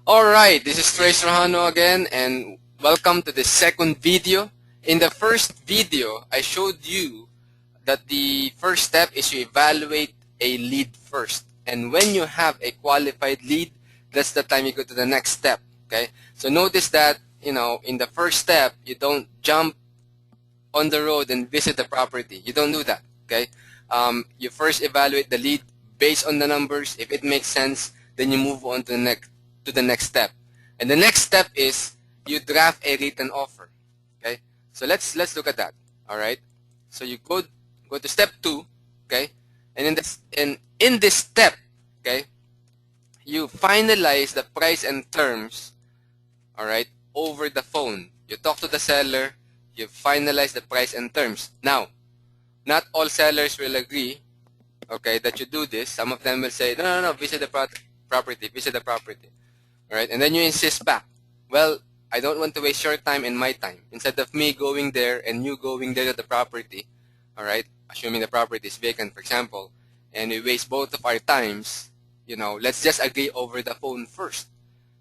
Alright, this is Trace Rahano again, and welcome to the second video. In the first video, I showed you that the first step is to evaluate a lead first. And when you have a qualified lead, that's the time you go to the next step. Okay? So notice that, in the first step, you don't jump on the road and visit the property. You don't do that. Okay? You first evaluate the lead based on the numbers. If it makes sense, then you move on to the next step. And the next step is you draft a written offer. Okay? So let's look at that. All right? So you go to step 2, okay? And in this step, okay, you finalize the price and terms, all right, over the phone. You talk to the seller, you finalize the price and terms. Now, not all sellers will agree, okay, that you do this. Some of them will say, no, visit the property, visit the property. All right, and then you insist back. Well, I don't want to waste your time and my time. Instead of me going there and you going there to the property, all right, assuming the property is vacant, for example, and we waste both of our times, let's just agree over the phone first,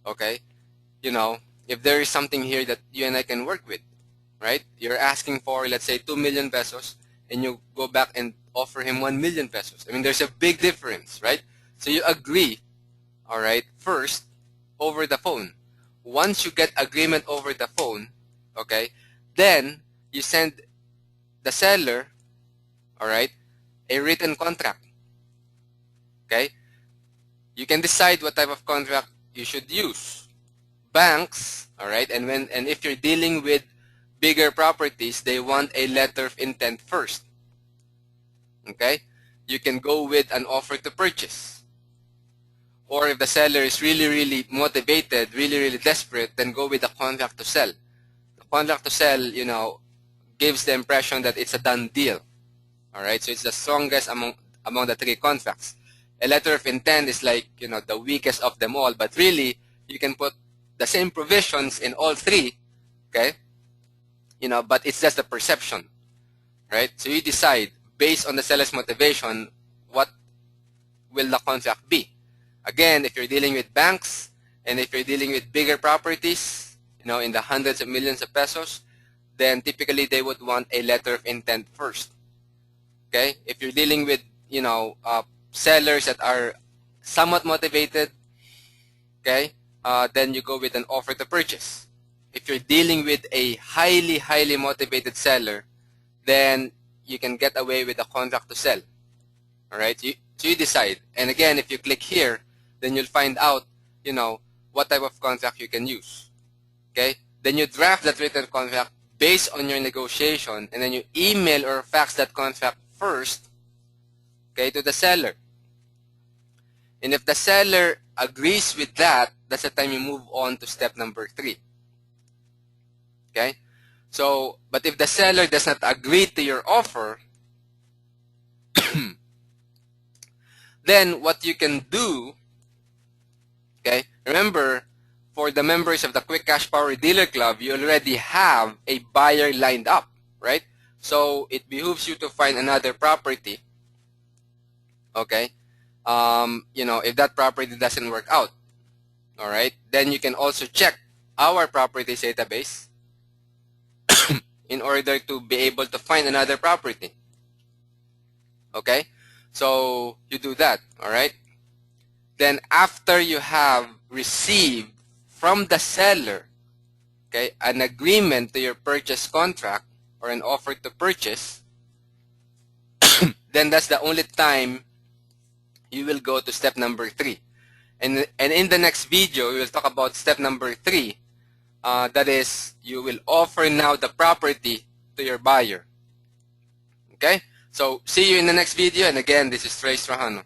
okay? If there is something here that you and I can work with, right? You're asking for, let's say, 2 million pesos, and you go back and offer him 1 million pesos. I mean, there's a big difference, right? So you agree, all right, first, over the phone. Once you get agreement over the phone, okay, then you send the seller, all right, a written contract. Okay, you can decide what type of contract you should use. Banks, all right, and if you're dealing with bigger properties, they want a letter of intent first. Okay, you can go with an offer to purchase. Or if the seller is really motivated, really desperate, then go with the contract to sell. The contract to sell, gives the impression that it's a done deal. All right, so it's the strongest among the 3 contracts. A letter of intent is like, the weakest of them all, but really, you can put the same provisions in all 3, okay? But it's just the perception, right? So you decide, based on the seller's motivation, what will the contract be? Again, if you're dealing with banks, and if you're dealing with bigger properties, in the hundreds of millions of pesos, then typically they would want a letter of intent first. Okay? If you're dealing with, sellers that are somewhat motivated, okay, then you go with an offer to purchase. If you're dealing with a highly motivated seller, then you can get away with a contract to sell. All right? So you decide. And again, if you click here, then you'll find out, what type of contract you can use. Okay? Then you draft that written contract based on your negotiation, and then you email or fax that contract first, okay, to the seller. And if the seller agrees with that, that's the time you move on to step number 3. Okay? So, but if the seller does not agree to your offer, then what you can do, okay, remember, for the members of the Quick Cash Power Dealer Club, you already have a buyer lined up, right? So it behooves you to find another property, okay? If that property doesn't work out, all right, then you can also check our properties database in order to be able to find another property, okay? So you do that, all right? Then after you have received from the seller, okay, an agreement to your purchase contract or an offer to purchase, then that's the only time you will go to step number 3. And in the next video, we will talk about step number 3. That is, you will offer now the property to your buyer. Okay? So, see you in the next video. And again, this is Trace Rahano.